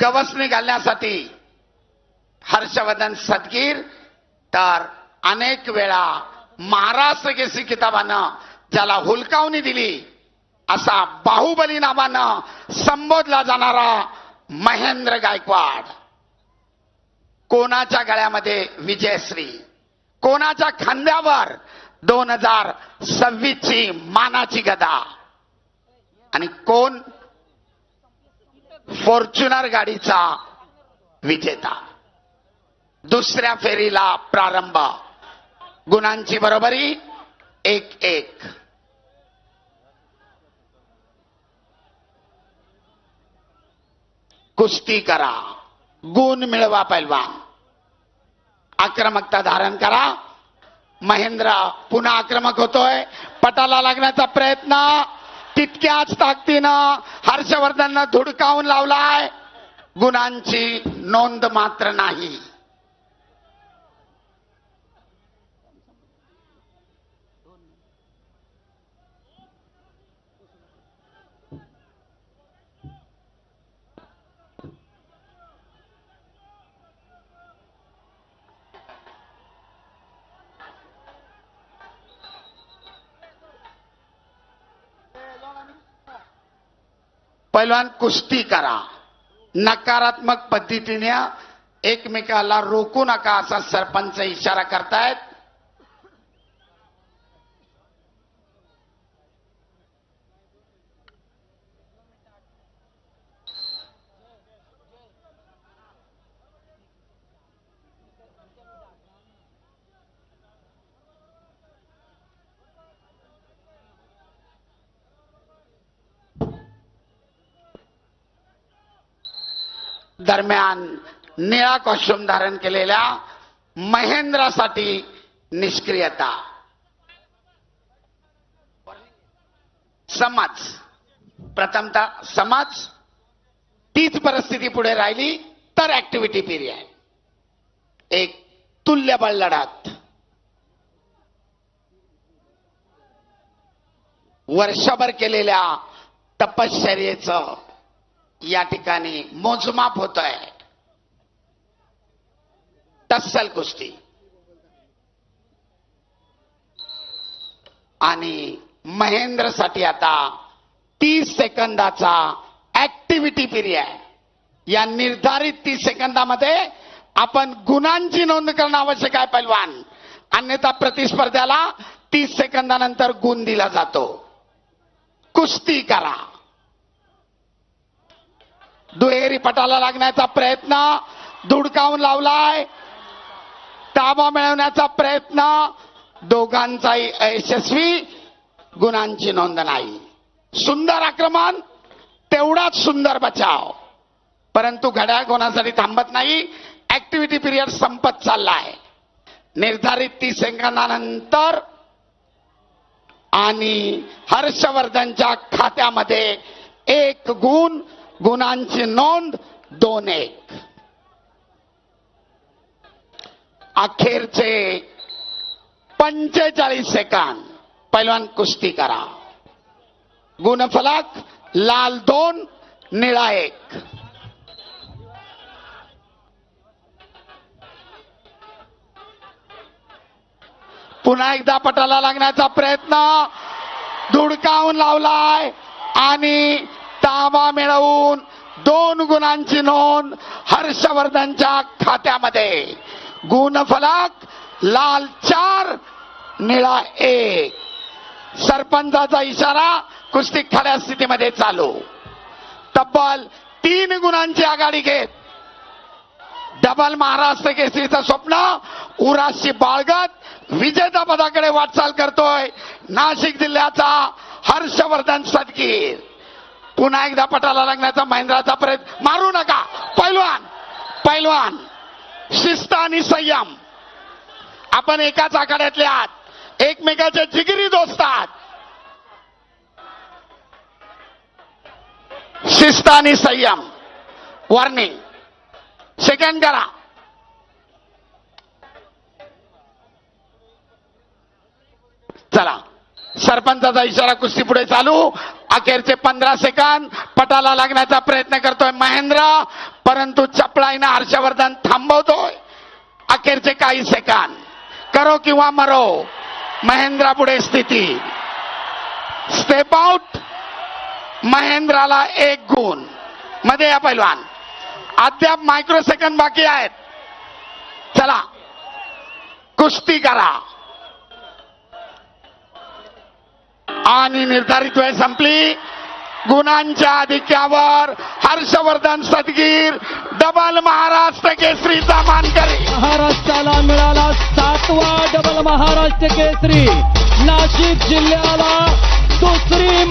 गवसणी घालण्यासाठी हर्षवर्धन सदगीर, तर अनेक वेळा महाराष्ट्र केसरी किताबानं ज्याला हुलकावणी दिली असा बाहुबली नावानं संबोधला जाणारा महेंद्र गायकवाड, कोणाच्या गळ्यामध्ये विजयश्री, कोणाच्या खांद्यावर 2026 ची मानाची गदा, आणि कोण फॉर्च्युनर गाडीचा विजेता. दुसऱ्या फेरीला प्रारंभ, गुणांची बरोबरी 1-1. कुस्ती करा, गुण मिळवा पैलवान, आक्रमकता धारण करा. महेंद्र पुन्हा आक्रमक होतोय, पटाला लागण्याचा प्रयत्न, तितक्याच ताकदीनं हर्षवर्धननं धुडकावून लावलाय. गुणांची नोंद मात्र नाही. पैलवान कुस्ती करा, नकारात्मक पद्धतीने एकमेकाला रोखू नका असा सरपंच इशारा करतायत. दरम्यान निळा कॉस्ट्युम धारण केलेल्या महेंद्रासाठी निष्क्रियता. समाज प्रथमतः समाज तीच परिस्थिती पुढे राहिली तर ऍक्टिव्हिटी पिरियड, एक तुल्यबळ लढत. वर्षभर केलेल्या तपश्चर्येचं या ठिकाणी मोजमाप होत आहे. तत्सल कुस्ती आणि महेंद्रसाठी आता 30 सेकंदाचा ऍक्टिव्हिटी पिरियड. या निर्धारित 30 सेकंदामध्ये आपण गुणांची नोंद करणं आवश्यक आहे पैलवान, अन्यथा प्रतिस्पर्ध्याला 30 सेकंदानंतर गुण दिला जातो. कुस्ती करा. दुहेरी पटाला लागण्याचा प्रयत्न, धुडकावून लावलाय. ताबा मिळवण्याचा प्रयत्न, दोघांचाही अयशस्वी. गुणांची नोंद नाही. सुंदर आक्रमण, तेवढाच सुंदर बचाव, परंतु घड्याळ कोणासाठी थांबत नाही. ऍक्टिव्हिटी पिरियड संपत चाललाय. निर्धारित 30 सेकंदानंतर आणि हर्षवर्धनच्या खात्यामध्ये 1 गुण, गुणांची नोंद 2-1. अखेरचे 45 सेकंद. पैलवान कुस्ती करा. गुणफलक लाल 2, निळा 1. पुन्हा एकदा पटाला लागण्याचा प्रयत्न, धुडकावून लावलाय आणि ताबा मिळवून 2 गुणांची नोंद हर्षवर्धनच्या खात्यामध्ये. गुणफलक लाल 4, निळा 1. सरपंचाचा इशारा, कुस्ती खड्या स्थितीमध्ये चालू. तब्बल 3 गुणांची आघाडी घेत डबल महाराष्ट्र केसरीचं स्वप्न उराशी बाळगत विजेतापदाकडे वाटचाल करतोय नाशिक जिल्ह्याचा हर्षवर्धन सदगीर. पुन्हा एकदा पटाला लागण्याचा महेंद्राचा प्रयत्न. मारू नका पैलवान, पैलवान शिस्त आणि संयम. आपण एकाच आखाड्यातले आहात, एकमेकाचे जिगरी दोस्त आहात. शिस्त आणि संयम. वॉर्निंग. सेकंड करा. चला सरपंचाचा इशारा, कुस्ती पुढे चालू. अखेरचे 15 सेकंद. पटाला लागण्याचा प्रयत्न करतोय महेंद्र, परंतु चपळाईनं हर्षवर्धन थांबवतोय. अखेरचे काही सेकंद. करो किंवा मरो. महेंद्रा पुढे स्थिती. Step out. महेंद्राला 1 गुण. मध्ये या पैलवान. अद्याप मायक्रो सेकंद बाकी आहेत. चला कुस्ती करा. आणि निर्धारित वेळ संपली. गुणांच्या आधिक्यावर हर्षवर्धन सदगीर डबल महाराष्ट्र केसरीचा मानकरी. महाराष्ट्राला मिळाला 7वा डबल महाराष्ट्र केसरी. नाशिक जिल्ह्याला दुसरी